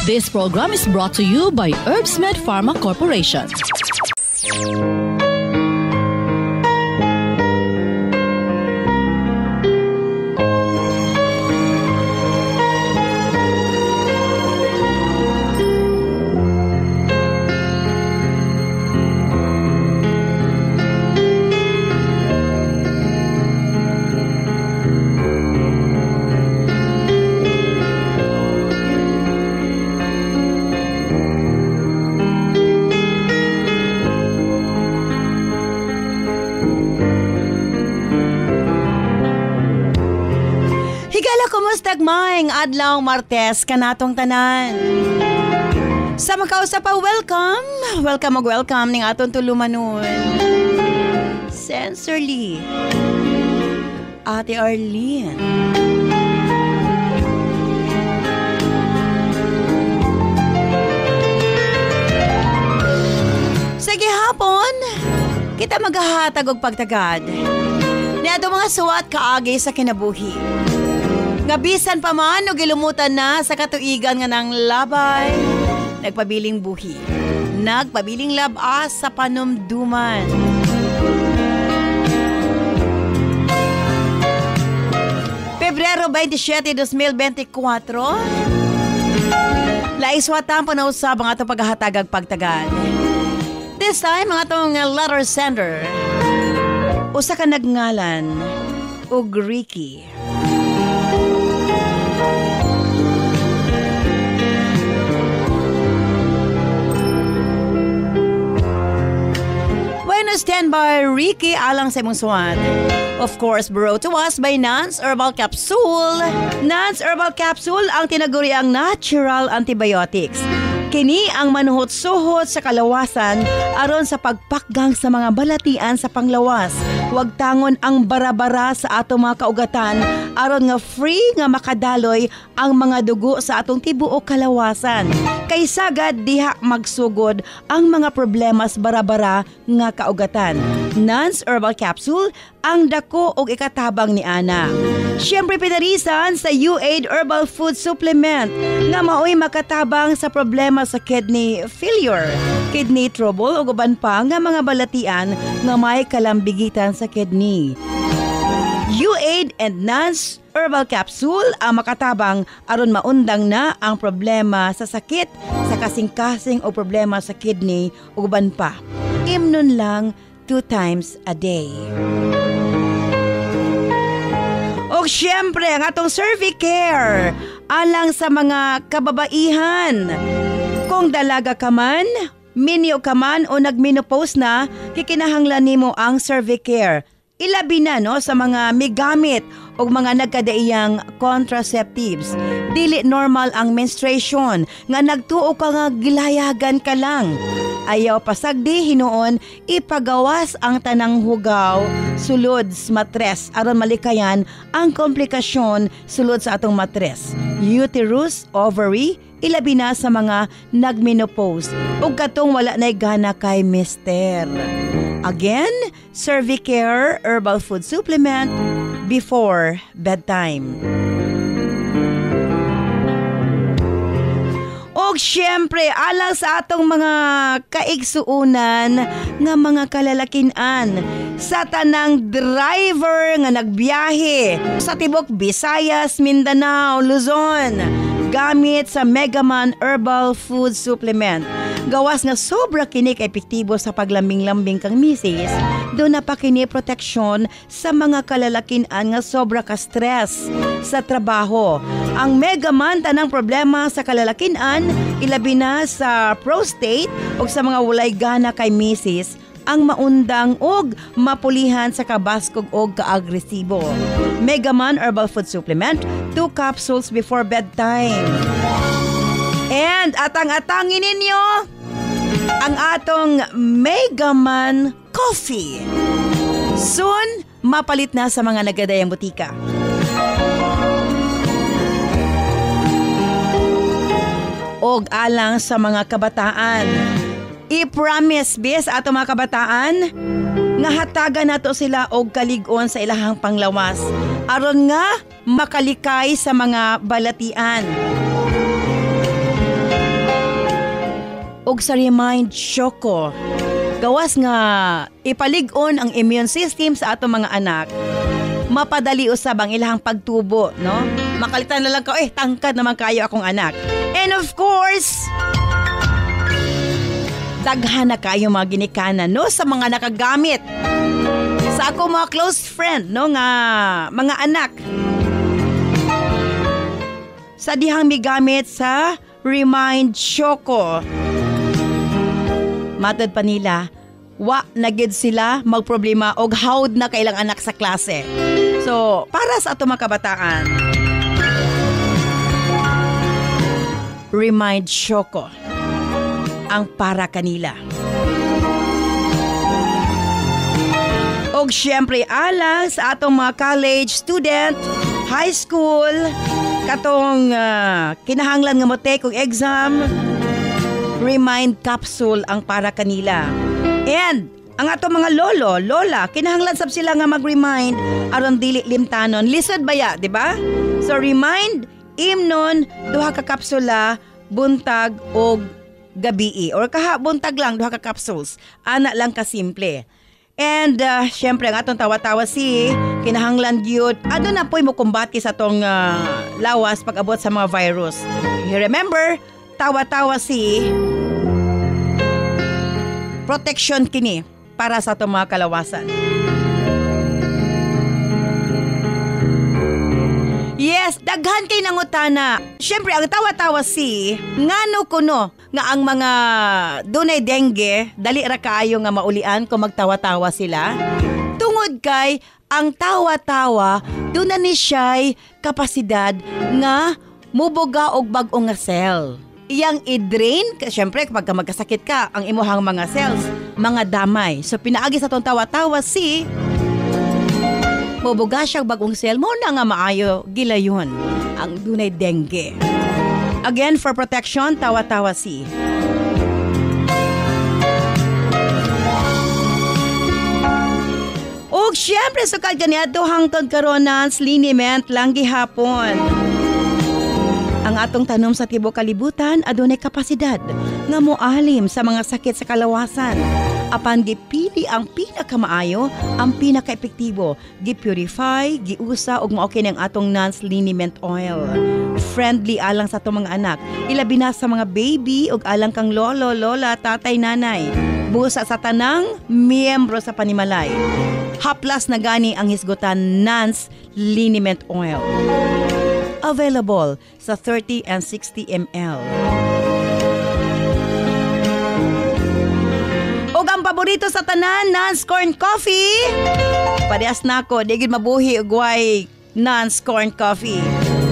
This program is brought to you by Herbsmed Pharma Corporation. Kumusta maing adlaw Martes kanatong tanan. Sa makausap pa welcome ning aton tulumanon. Sensorly Ate Arlene. Sa gihapon kita maghahatag og pagtagad niadto mga suwat kaagi sa kinabuhi. Nga bisan pa man o gilumutan na sa katuigan nga ng labay, nagpabiling buhi, nagpabiling labas sa panumduman. Pebrero 27, 2024, laiswatan po na usab ang atong paghahatagag pagtagad. This time, ang atong letter sender, usa ka nagngalan, ug Ricky. Stand by Ricky alang sa imong suwat. Of course, brought to us by Nance Herbal Capsule. Nance Herbal Capsule ang tinaguriang natural antibiotics. Kini ang manuhot-suhot sa kalawasan aron sa pagpakgang sa mga balatian sa panglawas. Huwag tangon ang bara-bara sa atong mga kaugatan aron nga free nga makadaloy ang mga dugo sa atong tibuok kalawasan. Kay sagad diha magsugod ang mga problemas bara-bara nga kaugatan. Nance Herbal Capsule ang dako og ikatabang ni Ana. Siyempre pinarisan sa U8 Herbal Food Supplement nga maoy makatabang sa problema sa kidney failure, kidney trouble ug uban pa nga mga balatian nga may kalambigitan sa kidney. U8 and Nance Herbal Capsule ang makatabang aron maundang na ang problema sa sakit, sa kasing-kasing o problema sa kidney ug uban pa. Imnon lang 2 times a day. O syempre, ang atong Cervicare alang sa mga kababaihan. Kung dalaga ka man, minyo ka man o nagmenopause na, kikinahanglan nimo ang Cervicare. Ilabi na no sa mga migamit o mga nagkadaiyang contraceptives. Dili normal ang menstruation nga nagtuo ka nga gilayagan ka lang. Ayaw pasagdi hinuon ipagawas ang tanang hugaw sulod sa matres aron malikayan ang komplikasyon sulod sa atong matres. Uterus, ovary, ilabi na sa mga nagmenopause ug katong wala nay gana kay mister. Again, Cervicare Herbal Food Supplement before bedtime. Og syempre, alang sa atong mga kaigsuunan nga mga kalalakinan sa tanang driver nga nagbiyahe sa tibok Visayas, Mindanao, Luzon gamit sa Megaman Herbal Food Supplement. Gawas nga sobra kini ka epektibo sa paglambing-lambing kang misis, doon na pa kini proteksyon sa mga kalalakinan nga sobra ka stress sa trabaho. Ang Megaman tanang problema sa kalalakinan, ilabi na sa prostate o sa mga walay gana kay misis, ang maundang og mapulihan sa kabaskog og kaagresibo. Megaman Herbal Food Supplement, 2 capsules before bedtime. And atang-atangin ninyo ang atong Megaman Coffee. Soon, mapalit na sa mga nagadayang butika. Og alang sa mga kabataan, i-promise bis ato mga kabataan nga hatagan nato sila og kalig-on sa ilahang panglawas aron nga makalikay sa mga balatian. ug sa Remind Choco. Gawas nga ipalig-on ang immune system sa atong mga anak. Mapadali usab ang ilahang pagtubo, no? Makalitan na lang ka, tangkad naman kayo akong anak. And of course, daghan na kayo mga ginikanan, no? Sa mga nakagamit. Sa ako mga close friend, no? Nga mga anak. Sa dihang migamit sa Remind Choco. Matod pa nila, wa nagid sila magproblema og hawd na kailang anak sa klase. So, para sa ato mga kabataan, Remind Choco ang para kanila. Og syempre alang sa atong mga college student, high school, katong kinahanglan nga mo take og exam, Remind Capsule ang para kanila. And ang ato mga lolo, lola, kinahanglan sab sila nga mag-remind aron dili limtanon. Lisod baya, di ba? So Remind imnon duha ka kapsula buntag og gabi or kaha buntag lang duha ka capsules. Ana lang ka simple. And syempre ang atong tawa-tawa kinahanglan gyud ano na poy mo kumbati sa atong lawas pag-abot sa mga virus. You remember, tawa-tawa protection kini para sa atong mga kalawasan. Yes, daghan kay nangutana. Syempre ang tawa-tawa ngano kuno nga ang mga dunay dengue dali ra kaayo nga maulian kung magtawa-tawa sila. Tungod kay ang tawa-tawa duna ni siya'y kapasidad nga mubuga og bag-o nga cell. Iyang i-drain, syempre kapag magkasakit ka, ang imuhang mga cells, mga damay. So pinaagi sa tong tawa-tawa mubuga siyang bagong cell, mo na nga maayo gilayon ang dunay dengue. Again, for protection, tawa-tawa Og syempre, sukad ganito hangtod karon liniment lang gihapon. Ang atong tanom sa tibuok kalibutan adunay kapasidad nga moalim sa mga sakit sa kalawasan. Apan gipili ang pinakamaayo, ang pinaka-epektibo, gipurify, giusa og mao kini ang atong Nance liniment oil. Friendly alang sa atong mga anak, ilabi na sa mga baby ug alang kang lolo, lola, tatay, nanay. Busa sa tanang miyembro sa panimalay. Haplas na gani ang hisgutan Nance liniment oil. Available sa 30 and 60 ml. Og ang paborito sa tanan, Nance Corn Coffee. Parehas na ako, di gid mabuhi og way Nance Corn Coffee.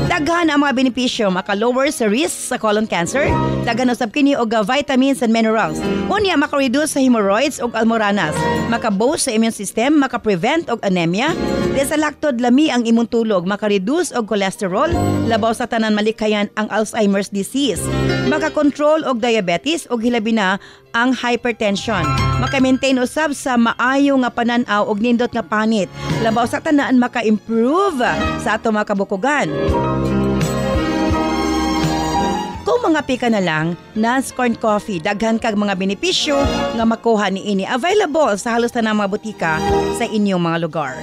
Daghan ang mga benepisyo, maka-lower sa risk sa colon cancer, daghan usab kini og vitamins and minerals. Unya maka-reduce sa hemorrhoids ug almoranas, maka-boost sa immune system, maka-prevent og anemia, desalaktod lami ang imong tulog, maka-reduce og cholesterol, labaw sa tanan malikayan ang Alzheimer's disease, maka-control og diabetes ug hilabi na ang hypertension, maka-maintain usab sa maayo nga panan-aw og nindot nga panit, labaw sa tanan maka-improve sa ato mga kabukugan. Kung mga pika na lang, Nance Corn Coffee, daghan kag mga benepisyo nga makuha niini. Available sa halos tanang mga butika sa inyong mga lugar.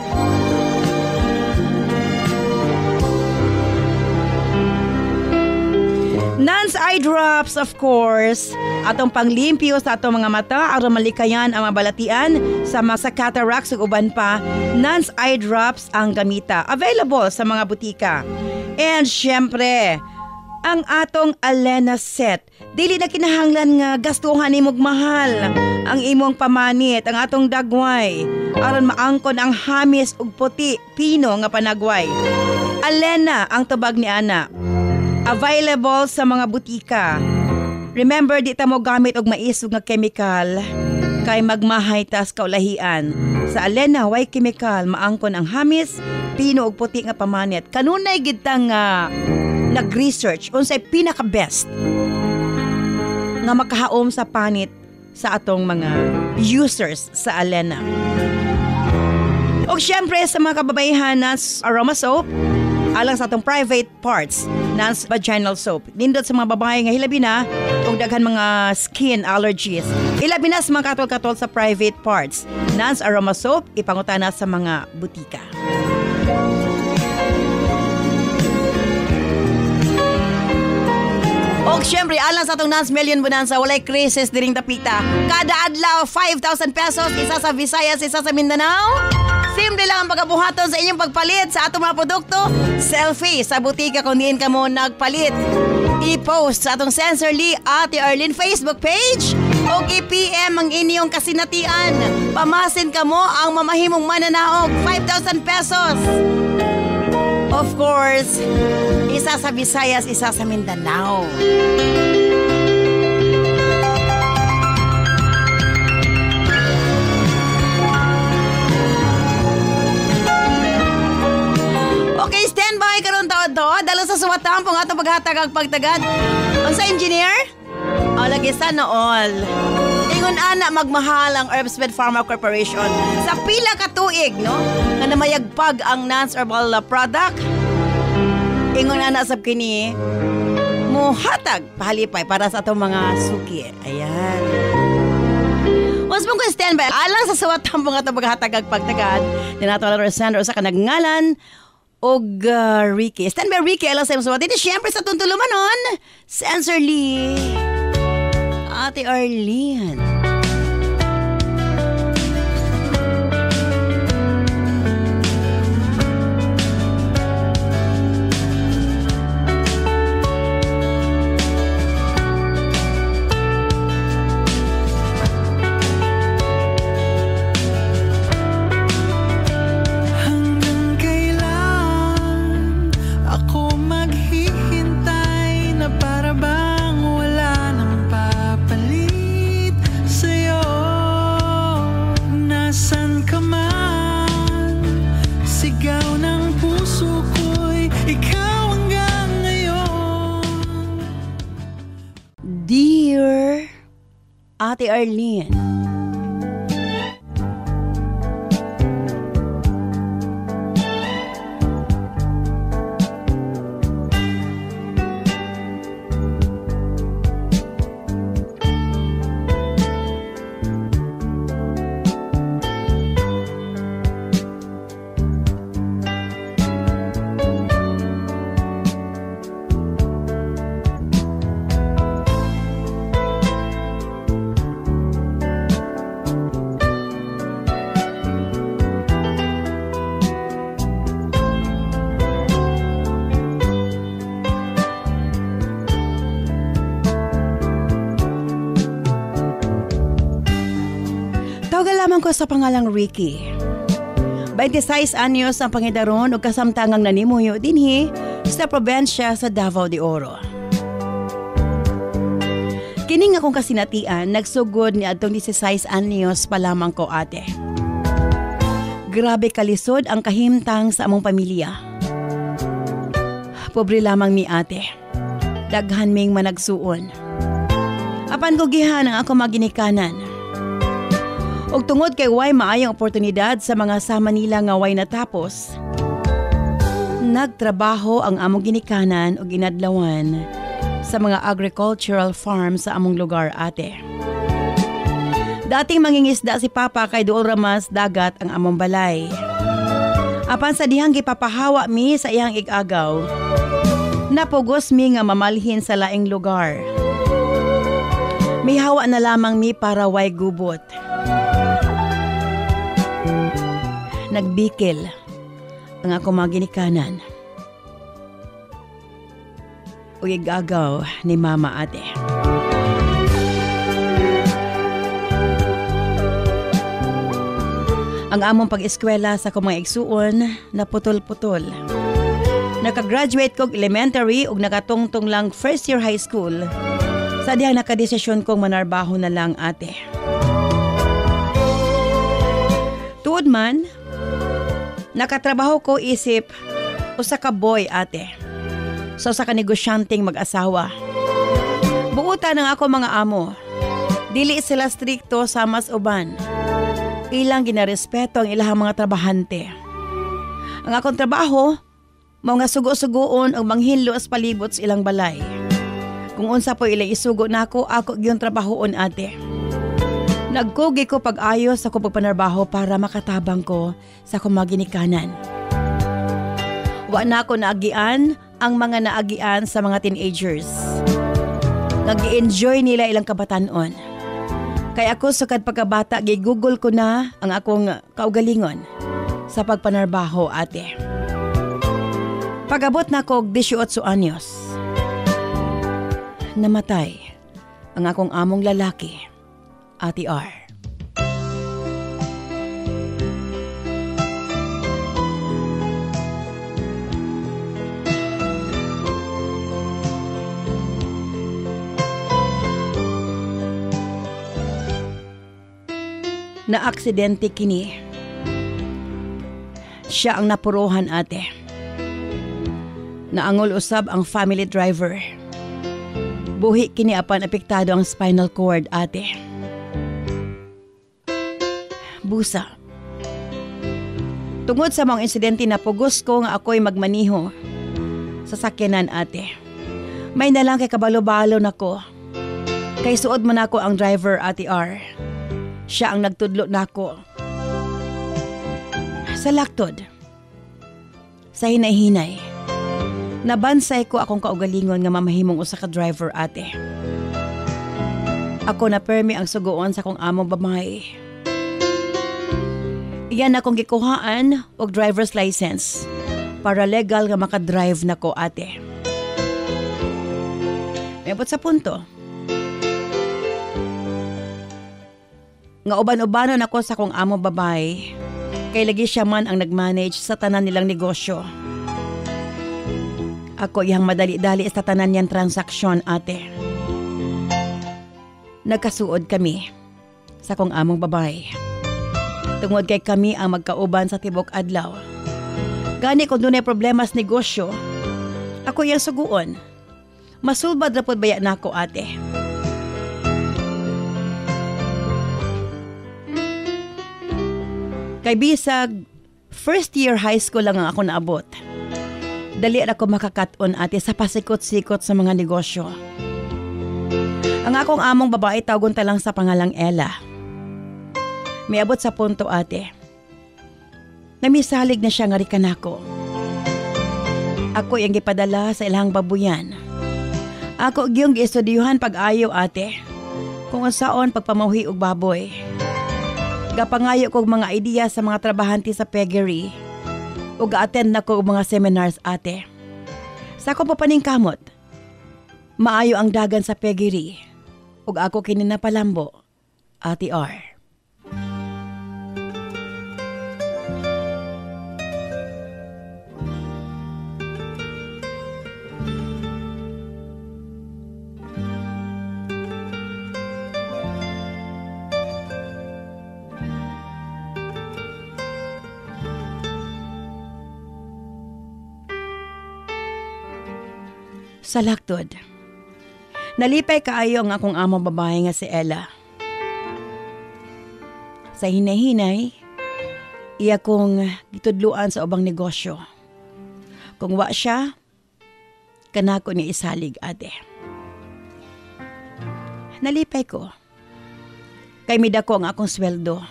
Nance Eye Drops, of course, atong panglimpyo sa atong mga mata aron malikayan ang mabalatian sa mga cataracts ug uban pa. Nance Eye Drops ang gamita. Available sa mga butika. And syempre, ang atong Alena set. Dili na kinahanglan nga gastuhan nimog mahal ang imong pamanit, ang atong dagway aron maangkon ang hamis ug puti pino nga panagway. Alena ang tubag ni ana. Available sa mga butika. Remember, di ta mo gamit og maisog nga chemical kay magmahay tas kaulahian. Sa Alena, way chemical, maangkon ang hamis, pino ug puti nga pamanit. Kanunay gid tang nag-research unsay pinaka-best nga makahaom sa panit sa atong mga users sa Alena. O syempre sa mga kababaihan na aroma soap, alang sa atong private parts, Nance vaginal soap. Nindot sa mga babae nga hilabi na ug daghan mga skin allergies. Ilabi na sa mga katol-katol sa private parts. Nance aroma soap ipangutana sa mga butika. Og syempre, alang sa itong Nance Million Bonanza, walay krisis diring tapita. Kada adlaw, 5,000 pesos, isa sa Visayas, isa sa Mindanao. Simple lang ang pagkabuhaton sa inyong pagpalit sa atong mga produkto. Selfie sa butika kung diin ka mo nagpalit. I-post sa atong Sensorly Ate Arlene Facebook page. O i-PM ang inyong kasinatian. Pamasin ka mo ang mamahimong mananaog, 5,000 pesos. Of course, isa sa Visayas, isa sa Mindanao. Okay, standby karon taon to. Dalo sa suwatang pong atong paghatag ag pagtagad. Unsa engineer? O lagi sana all. Ingon ana magmahal ang Herbsmed Pharma Corporation sa pila ka tuig, no? Nga namayagpag ang Nance Herbal product. Ingon ana sab kini muhatag pahalipay para sa atong mga suki. Ayan. Once mong standby, alang sa suwatang pong atong paghatag ag pagtagad, dinato na Rosandro sa kanagngalan og Ricky. Stand by Ricky, alam sa iyong suwat. Hindi siyempre sa tuntulumanon, Sensorly Ate Arlene. Dear Ate Arlene, tawagan ko sa pangalang Ricky. 26 anyos ang pangidaron o kasamtangang nanimuyo dinhi sa probensya sa Davao de Oro. Kining akong kasinatian, nagsugod ni adtong 16 anyos pa lamang ko ate. Grabe kalisod ang kahimtang sa among pamilya. Pobre lamang mi ate. Daghan ming managsuon. Apan gugihan ang ako maginikanan. Og tungod kay way maayong oportunidad sa mga sama nila nga way natapos, nagtrabaho ang among ginikanan og inadlawan sa mga agricultural farm sa among lugar ate. Dating mangingisda si Papa kay duol ramas dagat ang among balay. Apan sa dihang gipapahawa mi sa iyang igagaw, napugos mi nga mamalhin sa laing lugar. May hawa na lamang mi para way gubot. Nagbikil ang ako mga ginikanan. O igagaw ni Mama ate. Ang among pag-eskwela sa kumang igsuon na putol-putol. Nakagraduate kog elementary ug nakatungtong lang first year high school. Sa dihang nakadesisyon kong manarbaho na lang ate. Tuod man, nakatrabaho ko isip usa ka boy ate. So sa kanegosyanteng mag-asawa. Buutan ng ako mga amo. Dili sila strikto sa mas uban. Ilang ginarespeto ang ilahang mga trabahante. Ang akong trabaho, Mao nga sugo-sugoon ang manghinlo as palibot sa ilang balay. Kung unsa po ilay isugo nako, ako gyud trabahoon ate. Nagkugi ko pag-ayos sa akong pagpanarbaho para makatabang ko sa akong mga ginikanan. Wa na ako naagian ang mga naagian sa mga teenagers. Nag-i-enjoy nila ilang kabatanon. Kaya ako sukad pagkabata, gigugol ko na ang akong kaugalingon sa pagpanarbaho ate. Pag-abot na ko 18 anyos, namatay ang akong among lalaki, Ate R. Na aksidente kini. Siya ang napuruhan ate. Naangol usab ang family driver. Buhi kini apan apektado ang spinal cord ate. Busa. Tungod sa mga insidente na pugos ko nga ako'y magmaniho sa sakyanan ate. May nalang kay kabalo-balo nako. Kay suod man ako ang driver Ate R. Siya ang nagtudlo nako. Sa laktod, sa hinay-hinay, nabansay ko akong kaugalingon nga mamahimong usa ka driver ate. Ako na permi ang suguon sa akong among babae. Iyan akong gikuhaan og driver's license para legal nga makadrive nako ate. Mayabot sa punto nga uban-ubanon ako sa kong amo babae, kay lagi siya man ang nag-manage sa tanan nilang negosyo. Ako iyang madali-dali sa tanan niyang transaksyon ate. Nagkasuod kami sa kong among babae. Tungod kay kami ang magkauban sa tibok adlaw. Gani kung dunay problema sa negosyo, ako iyang suguon. Masulbad ra pod baya nako ate. Kay bisag, first year high school lang ang ako naabot. Dali ako makakaton ate sa pasikot-sikot sa mga negosyo. Ang akong among babae tawgon ta lang sa pangalang Ella. May abot sa punto ate. Namisalig na siya nga rikan ako. Ako yung gipadala sa ilang babuyan. Ako yung gistudyuhan pag-ayo ate. Kung saon pagpamauhi og baboy. Gapangayo kog mga ideya sa mga trabahante sa piggery ug ga-attend na ko og mga seminars ate. Sa ako papaningkamot, maayo ang dagan sa piggery ug ako kini napalambo, Ate R. Sa laktod, nalipay kaayo ang akong among babae nga si Ella. Sa hinay-hinay, iya kong gitudluan sa ubang negosyo. Kung wa siya, kanako ni isalig ate. Nalipay ko. Kay midako ang akong sweldo.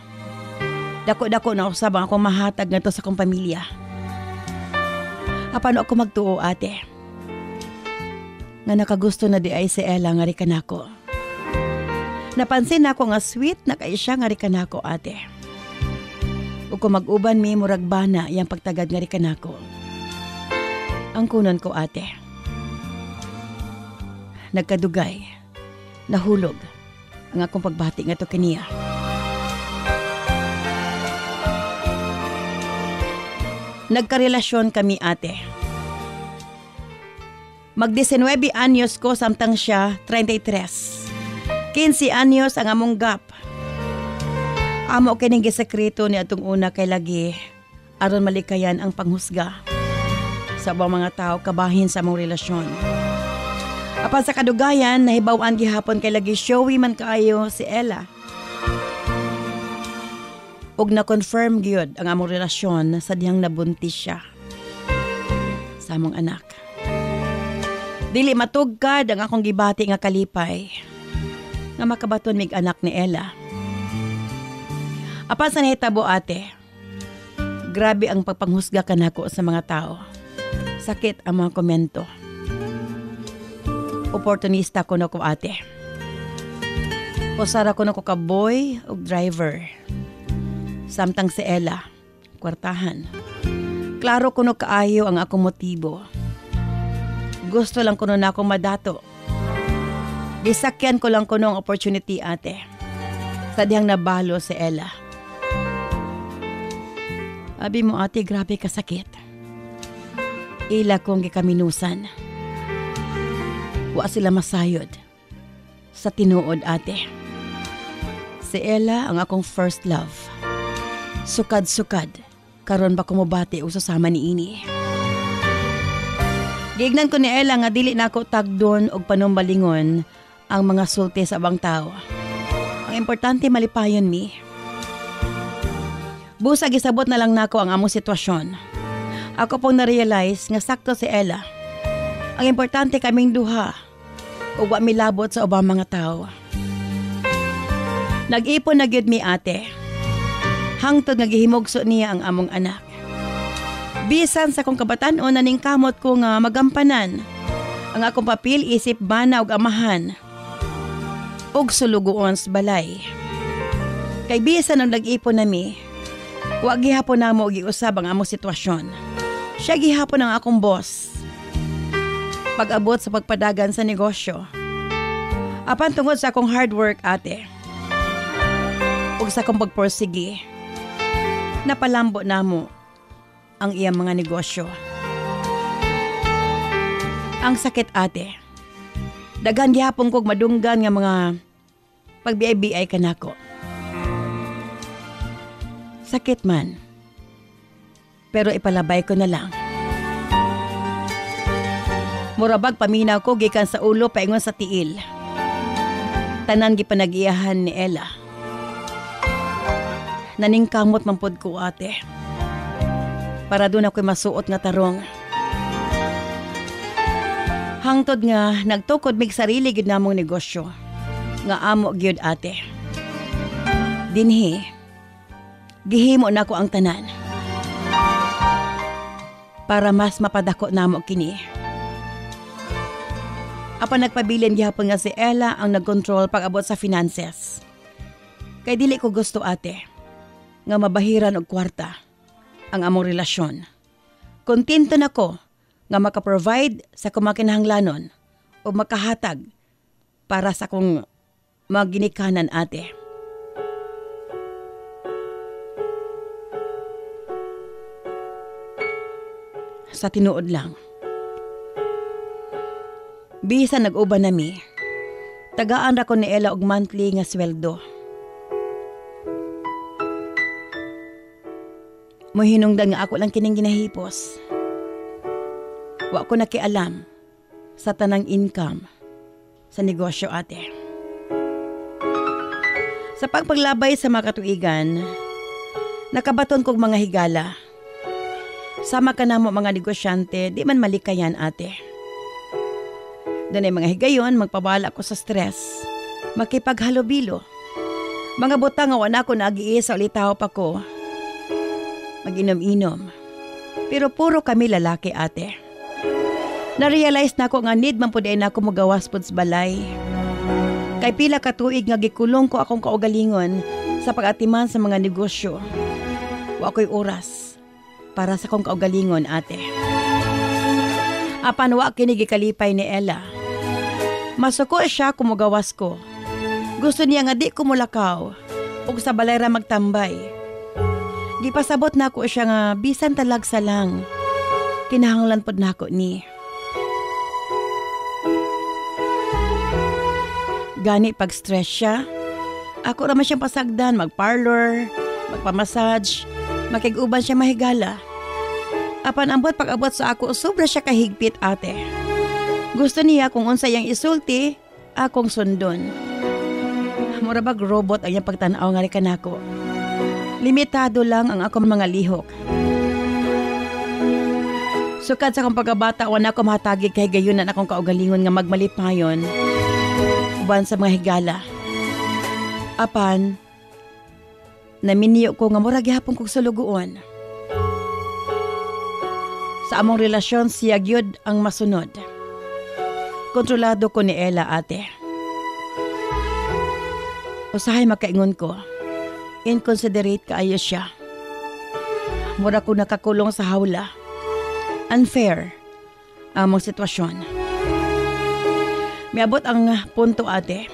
Dako-dako na usab ang akong mahatag nga to sa akong pamilya. Apano ako magtuo ate? Nga nakagusto na di ay si Ella nga rikan ako. Napansin ako nga sweet na kay siya nga rikan ako ate. Ug kung mag-uban mi murag bana yang pagtagad nga rikan ako. Ang kunon ko ate. Nagkadugay, nahulog ang akong pagbati nga to kaniya. Nagkarelasyon kami ate. Mag-19 anyos ko samtang siya 33. 15 anyos ang among gap. Amo kining gisekreto ni atong una kay lagi aron malikayan ang panghusga sa ubang mga tao kabahin sa among relasyon. Apan sa kadugayan nahibaw-an gihapon kay lagi showy man kaayo si Ella. Og na-confirm gyud ang among relasyon sa dihang nabuntis siya. sa among anak. Dili matugkad ang akong gibati nga kalipay nga makabaton mig anak ni Ella. Apan sa nahitabo ate, grabe ang pagpanghusga kanako sa mga tao. Sakit ang mga komento. Oportunista ko na ko ate. Usara ko na ko ka-boy o driver. Samtang si Ella, kwartahan. Klaro ko na kaayo ang akong motibo. Gusto lang ko na akong madato. Gisakyan ko lang ko ng opportunity ate. Sa dihang nabalo si Ella. Abi mo ate, grabe kasakit. Ila kong gikaminusan. Wa sila masayod. Sa tinuod ate. Si Ella ang akong first love. Sukad-sukad, karon ba kumubati o susama ni ini. Gignan ko ni Ella nga dili na ako tagdon og panumbalingon ang mga sulti sa abang tao. Ang importante malipayon mi. Busa gisabot na lang nako ang among sitwasyon. Ako pong na-realize nga sakto si Ella. Ang importante kaming duha ug wa milabot sa ubang mga tao. Nag-ipon na gyud mi ate. Hangtod nga gihimugso niya ang among anak. Bisan sa kong kabatan-on naning kamot ko nga magampanan ang akong papil isip bana og amahan og sulugoon sa balay. Kay bisan ang nag-ipon nami, wa gihapon namo og giusab ang among sitwasyon. Siya gihapon ang akong boss. Pag-abot sa pagpadagan sa negosyo. Apan tungod sa akong hard work ate. Ug sa akong pagporsige, napalambo namo ang iyang mga negosyo. Ang sakit ate. Daghan gihapon kog madunggan nga mga pagbiay-biay kanako. Sakit man. Pero ipalabay ko na lang. Murabag paminaw ko gikan sa ulo paingon sa tiil. Tanan gipanag-iyahan ni Ella. Naningkamot man pod ko ate. Para doon ako'y masuot nga tarong. Hangtod nga nagtukod mig sarili gid namong negosyo. Nga amo gyud ate. Dinhi, gihimo nako ang tanan. Para mas mapadako namo kini. Apan nagpabilin gihapon nga si Ella ang nagkontrol pag-abot sa finances. Kay dili ko gusto ate nga mabahiran og kwarta ang among relasyon. Kontento nako nga maka-provide sa kumakinahanglanon o makahatag para sa kong maginikanan ate. Sa tinuod lang. Bisan nag-uban nami, tagaan ra ko ni Ella og monthly nga sweldo. Mohinungdan nga ako lang kining ginahipos. Wa ko nakialam sa tanang income sa negosyo ate. Sa pagpaglabay sa mga katuigan, nakabaton kog mga higala. Sama ka namo mga negosyante, di man malikayan ate. Doon ay mga higayon, magpabala ko sa stress. Makipaghalubilo. Mga butang nga wala ko nag-iis sa ulitaw pa ko. Mag-inom-inom. Pero puro kami lalaki ate. Na-realize na ko nga need man po din ako magawas po sa balay. Kay pila katuig nga gikulong ko akong kaugalingon sa pag-atiman sa mga negosyo. Wa ko'y oras para sa kong kaugalingon ate. Apan wa kini gikalipay ni Ella. Masuko siya kumugawas ko. Gusto niya nga di kumulakaw ug sa balay ra magtambay. Gipasabot na ko siya nga bisan talagsa lang. Kinahanglan pod nako ni. Gani pag stress siya, ako raman siyang pasagdan, mag-parlor, magpamassage, makiguban siya mahigala. Apan ambot pag-abot sa ako, sobra siya kahigpit ate. Gusto niya kung unsa yang isulti, akong sundon. Murabag robot ang iyang pagtanaw nga kanako. Limitado lang ang akong mga lihok. Sukad sa akong pagkabata, wala ko mahatagi kay gayon na akong kaugalingon nga magmalipayon. Uban sa mga higala. Apan, naminiyo ko nga murag gihapon kong suluguon. Sa among relasyon, siya gyud ang masunod. Kontrolado ko ni Ella, ate. Usahay makaingon ko, inconsiderate kaayo siya. Mura ko nakakulong sa hawla. Unfair ang mong sitwasyon. Miabot ang punto, ate.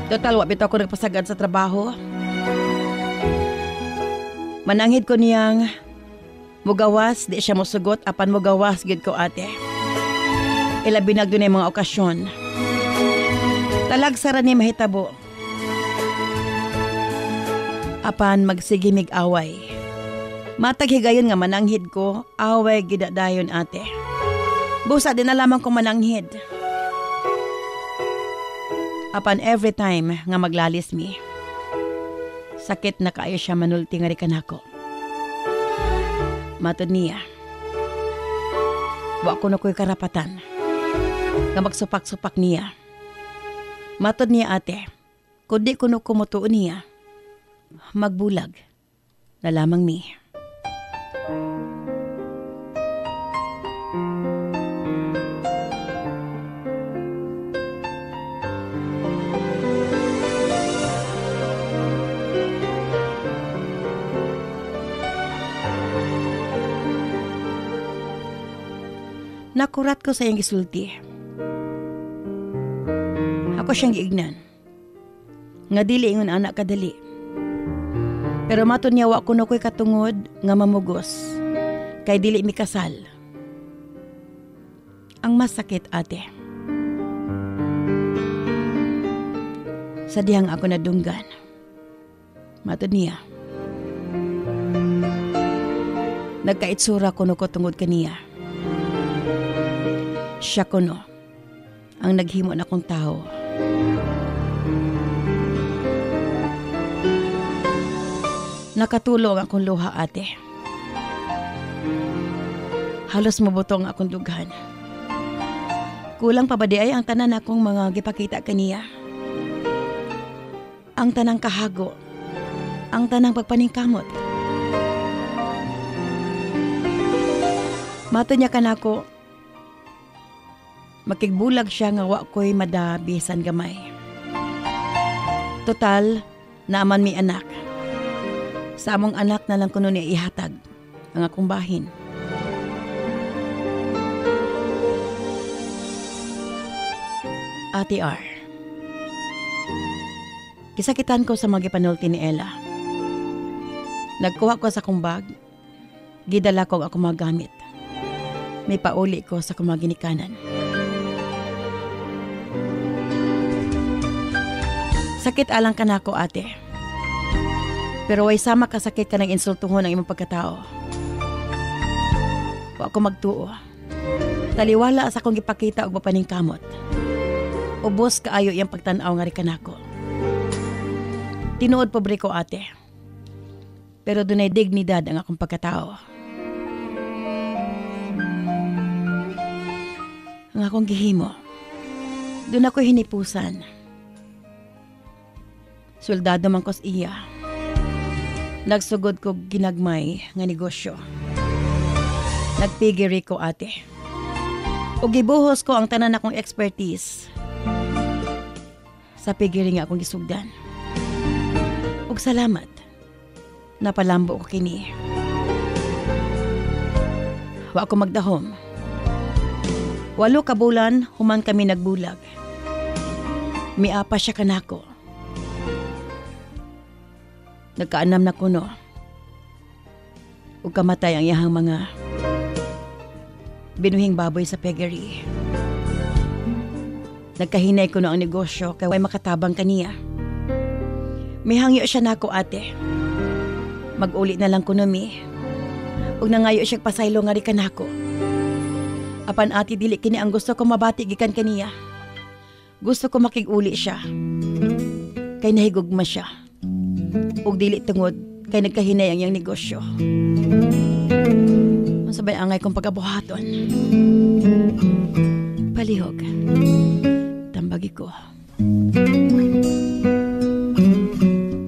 Total, wapit ako nagpasagad sa trabaho. Mananghid ko niyang mugawas, di siya musugot, apan mugawas gid ko, ate. Ilabi na doon mga okasyon. Talagsara ni mahitabo. Apan magsige mig away. Matag higayon nga mananghid ko, away gidadayon, ate. Busa din na lamang ko mananghid. Apan every time nga maglalis mi, sakit na kaayo siya manulti nga rikan ako. Matod niya, wa ko na ko'y karapatan nga magsupak-supak niya. Matod niya, ate, kundi ko na kumutuon niya, magbulag na lamang mi. Nakurat ko sa iyang gisulti. Ako siyang giignan. Nga dili ingon anak kadali. Pero maton niya wa ko na ko'y katungod nga mamugos. Kay dili mi kasal. Ang masakit, ate. Sa dihang ako nadunggan. Maton niya. Nagkaitsura ko no ko tungod kaniya. Siya kuno ang naghimo na kong tao. Nakatulong akong luha, ate. Halos mabutong akong dughan. Kulang pa ba di ay ang tanan akong mga gipakita kaniya? Ang tanang kahago, ang tanang pagpaningkamot. Mato niya kanako, makigbulag siya nga wa ko'y madabisan gamay. Total, naaman mi anak. Sa among anak na lang kuno niya ihatag ang akong bahin. Ate R, kisakitan ko sa mga gipanulti ni Ella. Nagkuha ko sa akong bag, gidala ko ang akong mga gamit. May pauli ko sa akong mga ginikanan. Sakit alang ka na ako, ate. Pero way sama kasakit ka ng insultuhon ang imong pagkatao. Wa ako magtuo. Taliwala sa akong gipakita og mapaningkamot. Ubos kaayo iyang pagtanaw nga rikan ako. Tinuod pobre ko, ate. Pero dunay dignidad ang akong pagkatao. Ang akong gihimo, dun ako hinipusan. Soldado man kos iya. Nagsugod ko ginagmay nga negosyo. Nagpigiri ko, ate. O gibuhos ko ang tanan akong expertise sa pigiri nga akong gisugdan. Ug salamat, napalambo ko kini. Wa ako magdahom. 8 ka bulan, human kami nagbulag. Miapa siya kanako. Nagkaanam na kuno. Ug kamatay ang iyahang mga binuhing baboy sa piggery. Nagkahinay ko na ang negosyo kay way makatabang kaniya. May hangyo siya nako, ate. Mag-uli na lang kuno mi. Ug nangayo siya pasaylo nga ri kanako. Apan ati dili kini ang gusto ko mabati gikan kaniya. Gusto ko makig-uli siya. Kay nahigugma siya. Ug dili tungod kay nagkahinay ang iyang negosyo. Sabay angay kong pagkabuhaton. Palihog. Tambagi ko.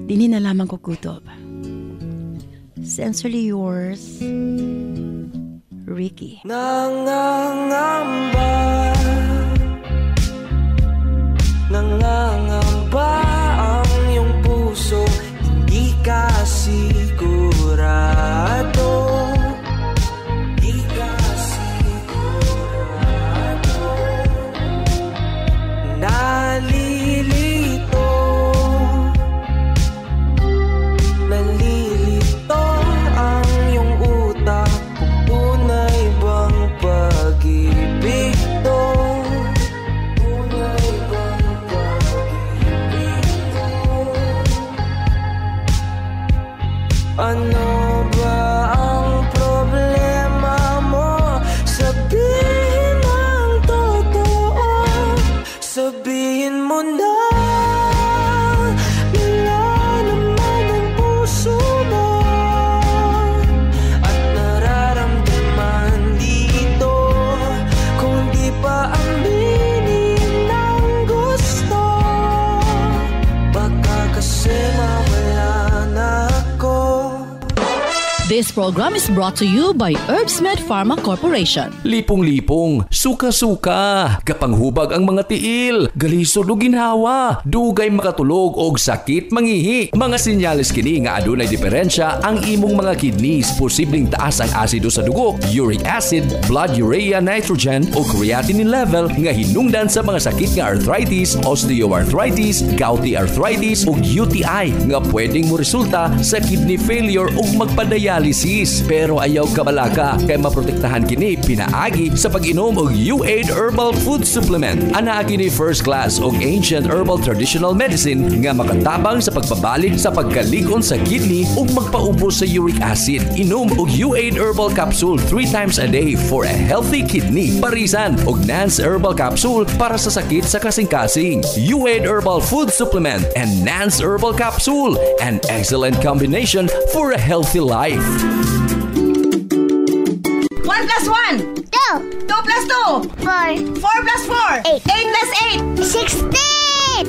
Dini na lamang ko kutob. Sincerely yours, Ricky. Nangangamba ang iyong puso, hindi ka sigurado. Nalilito ang iyong utak, kung tunay bang pag-ibig to. Tunay bang pag-ibig to. Ano ba ang problema mo? Sabihin ang totoo. Sabihin mo na wala naman ang puso mo at nararamdaman dito. Kung di pa aminin ang gusto, baka kasi mawala na ako. This program is brought to you by Herbsmed Pharma Corporation. Lipong-lipong, suka-suka, kapanghubag ang mga tiil, galisod o ginhawa, dugay makatulog og sakit mangihi. Mga sinyalis kini nga adunay diferensya ang imong mga kidneys, posibleng taas ang asido sa dugo, uric acid, blood urea nitrogen o creatinine level nga hinungdan sa mga sakit nga arthritis, osteoarthritis, gouty arthritis ug UTI nga pwedeng mo resulta sa kidney failure ug magpadaya pero ayaw kabalaka kay maprotektahan kini pinaagi sa pag-inom og U8 Herbal Food Supplement. Anaa kini first class og ancient herbal traditional medicine nga makatabang sa pagpabalik sa pagkalig-on sa kidney ug magpaubos sa uric acid. Inom og U8 Herbal Capsule 3 times a day for a healthy kidney. Parisan og Nance Herbal Capsule para sa sakit sa kasing-kasing. U8 Herbal Food Supplement and Nance Herbal Capsule, an excellent combination for a healthy life. 1 plus 1 2 2 plus 2 4 4 plus 4 8 8 plus 8 16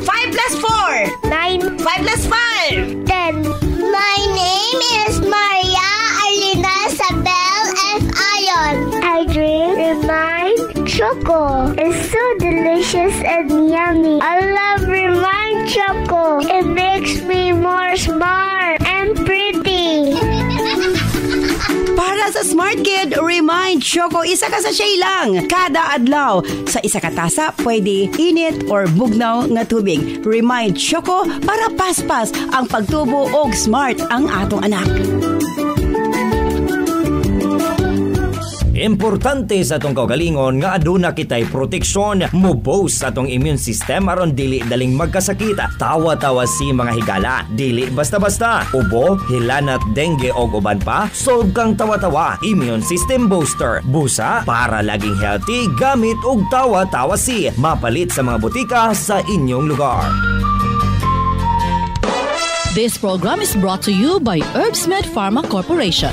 5 plus 4 9 5 plus 5 10. My name is Maria Arlina Isabel F. Ayon. I drink Remind Choco. It's so delicious and yummy. I love Remind Choco. It makes me more smart and pretty. Para sa Smart Kid, Remind Choco, isa ka sa shay lang. Kada adlaw. Sa isa ka tasa, pwede init or bugnaw nga tubig. Remind Choco para paspas ang pagtubo og smart ang atong anak. Importante sa atong kaugalingon nga aduna kitay proteksyon, mo-boost sa atong immune system aron dili daling magkasakit. Tawa-tawa si mga higala, dili basta-basta. Ubo, hilanat, dengue og uban pa, solve kang tawa-tawa. Immune system booster. Busa para laging healthy gamit og tawa-tawa si. Mapalit sa mga butika sa inyong lugar. This program is brought to you by Herbsmed Pharma Corporation.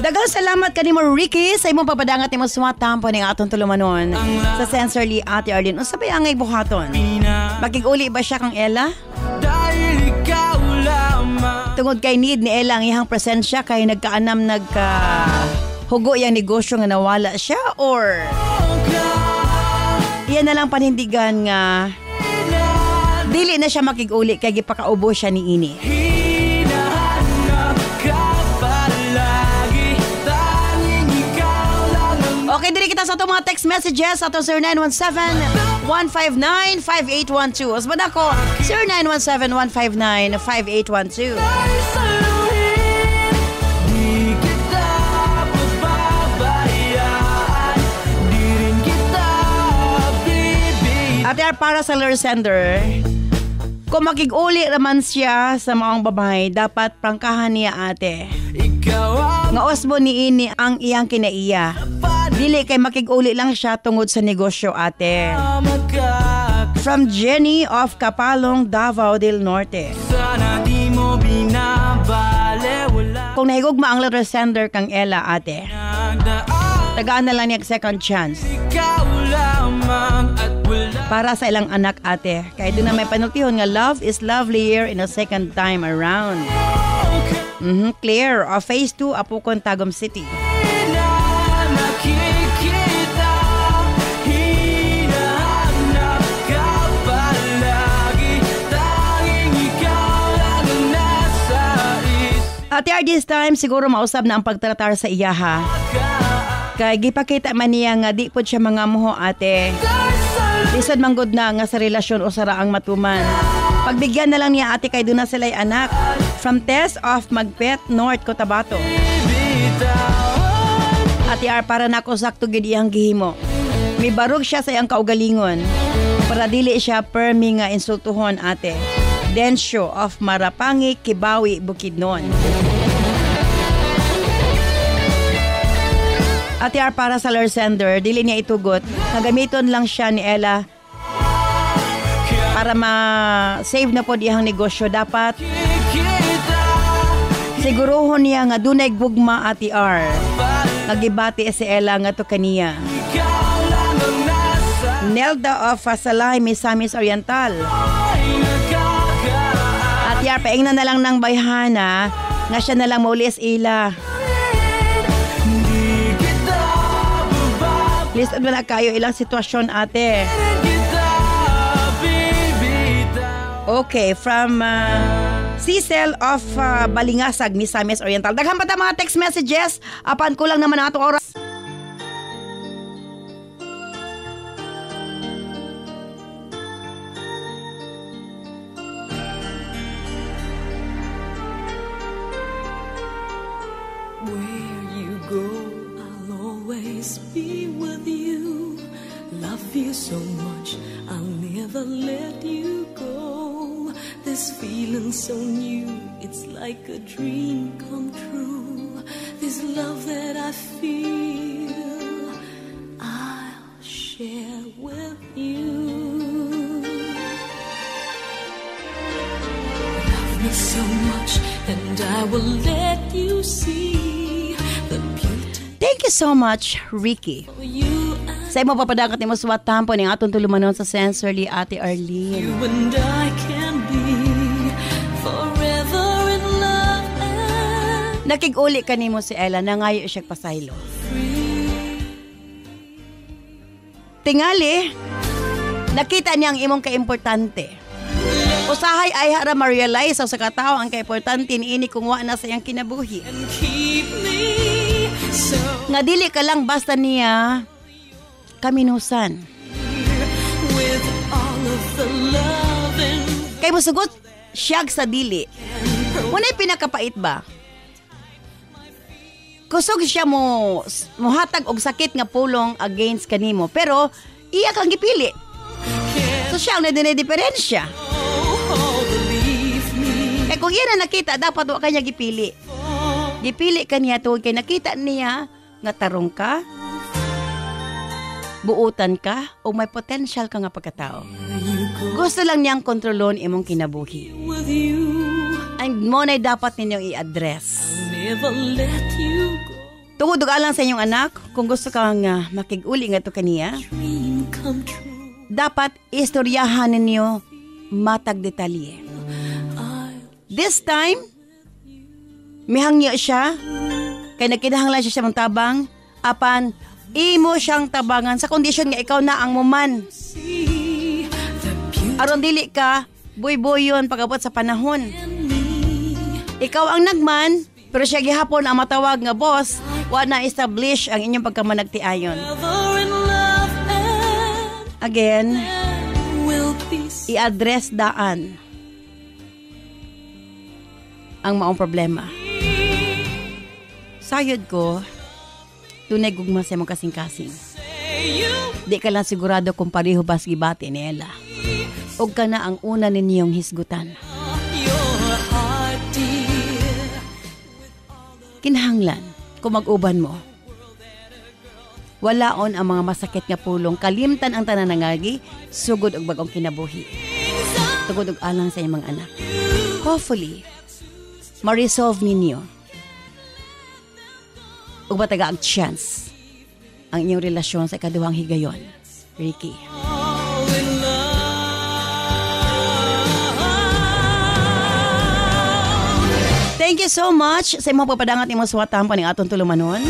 Daghang salamat kanimo Ricky sa imong papadangat nimo sumatampo ning atong tulumanon sa Sensorly Ate Arlene. Unsa ba angay buhaton? Makig-uli ba siya kang Ella? Tungod kay need ni Ella ang iyang presensya kay nagkaanam hugo yang negosyo nga nawala siya or Yan na lang panindigan nga dili na siya makig-uli kay gipakaubo siya ni ini. Okay, dili kita sa itong mga text messages sa itong 0917-159-5812. Asbad ako, 0917-159-5812. At para sa lure sender, kung makig-uli naman siya sa maong babae, dapat prangkahan niya ate. Nga osbo ni ini ang iyang kinaiya. Dili kay makig-uli lang siya tungod sa negosyo ate. From Jenny of Kapalong, Davao del Norte. Kung nahigugma ang letter sender kang Ella ate, tagaan na lang niya second chance para sa ilang anak ate. Kaya doon na may panultihon nga love is lovelier in a second time around. Claire of Phase 2, Apukon, Tagum City. Ate this time, siguro mausab na ang pagtratar sa iya ha. Kaya gipakita man niya nga di po siya mga muho ate. Lisod manggod na nga sa relasyon o sara ang matuman. Pagbigyan na lang niya ate kay doon na sila'y anak. From Tess of Magpet, North Cotabato. Ate para na ko sakto gid iyang gihimo. May barog siya sa iyang kaugalingon. Para dili siya permi nga insultuhon ate. Densyo of Marapangi, Kibawi, Bukidnon. Ate para sa lure sender, dili niya itugot. Nagamiton lang siya ni Ella para ma-save na po diyang negosyo. Dapat siguruhon niya nga dunay gugma ati R. Nagibati si Ella nga to kaniya. Nelda of Fasalay, Misamis Oriental. Ati R, paing na lang ng bayhana nga siya na lang maulis ila. List mo na kayo ilang sitwasyon ate. Okay, from Cecil of Balingasag, Misamis Oriental. Daghan pa ta mga text messages. Apan ko lang naman ang atong oras. Where you go, I'll always be with you. Love you so much, I'll never let you go. This feeling so new, it's like a dream come true. This love that I feel, I'll share with you. Love me so much, and I will let you see the beauty. Thank you so much, Ricky. You Sa imo papadakat ni mo suwat tampo ning atong tulumanon sa sensorly Ate Arlene. You and I can be forever in love and Nakig-uli kanimo si Ella na ngayo siya pasaylo. Tingali, nakita niya ang imong kaimportante. Usahay ay hara ma-realize sa katao ang kaimportante niini kung wa na sa iyang kinabuhi. keep me so Nga dili ka lang basta niya kaminusan. with all of the loving. Kay musugot siyag sa dili. Muna'y pinakapait ba? Kusog siya mo hatag og sakit nga pulong against kanimo, pero iya kang gipili. So siya ang nadine-diferensya. Believe me, Kaya kung iya na nakita, dapat wa kanya gipili. Gipili ka niya tuwag kay nakita niya nga tarong ka, buutan ka, o may potential ka nga pagkatao. Gusto lang niyang kontrolon imong kinabuhi. with you, Ang mo na'y dapat ninyong i-address. never let you go. Tungod og alang sa inyong anak, kung gusto kang makig-uli nga to kaniya, Dream come true. dapat istoryahan ninyo matag detalye. This time, mihangyo siya, kay nagkinahanglan siya mong tabang, apan imo siyang tabangan sa kondisyon nga ikaw na ang muman. Aron dili ka boy-boyon pagabot sa panahon. Ikaw ang nagman, pero siya gihapon ang matawag nga boss, wa na establish ang inyong pagkamanagtiayon. Again, i-address daan ang maong problema. Sayod ko, tunay gugma sa mong kasing-kasing. Di ka lang sigurado kung pareho ba gibati ni Ella. O ka na ang una ninyong hisgutan. Kinahanglan kung mag-uban mo. Walaon ang mga masakit nga pulong, kalimtan ang tanan nangagi, sugod og bagong kinabuhi. Tugod og alang sa inyong mga anak. Hopefully, ma-resolve ninyo. Ug mataga ang chance ang inyong relasyon sa ikaduhang higayon. Ricky. Thank you so much sa imong pagpadangat imong suwatan pa ning aton tulumanon.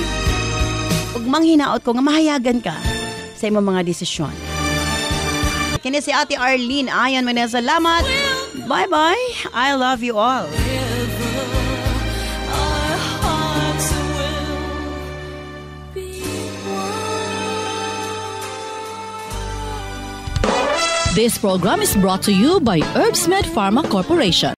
Ug manghinaot ko nga mahayagan ka sa imong mga desisyon. Kini si Ate Arlene Ayan, maraming salamat. Bye-bye. I love you all. This program is brought to you by Herbsmed Pharma Corporation.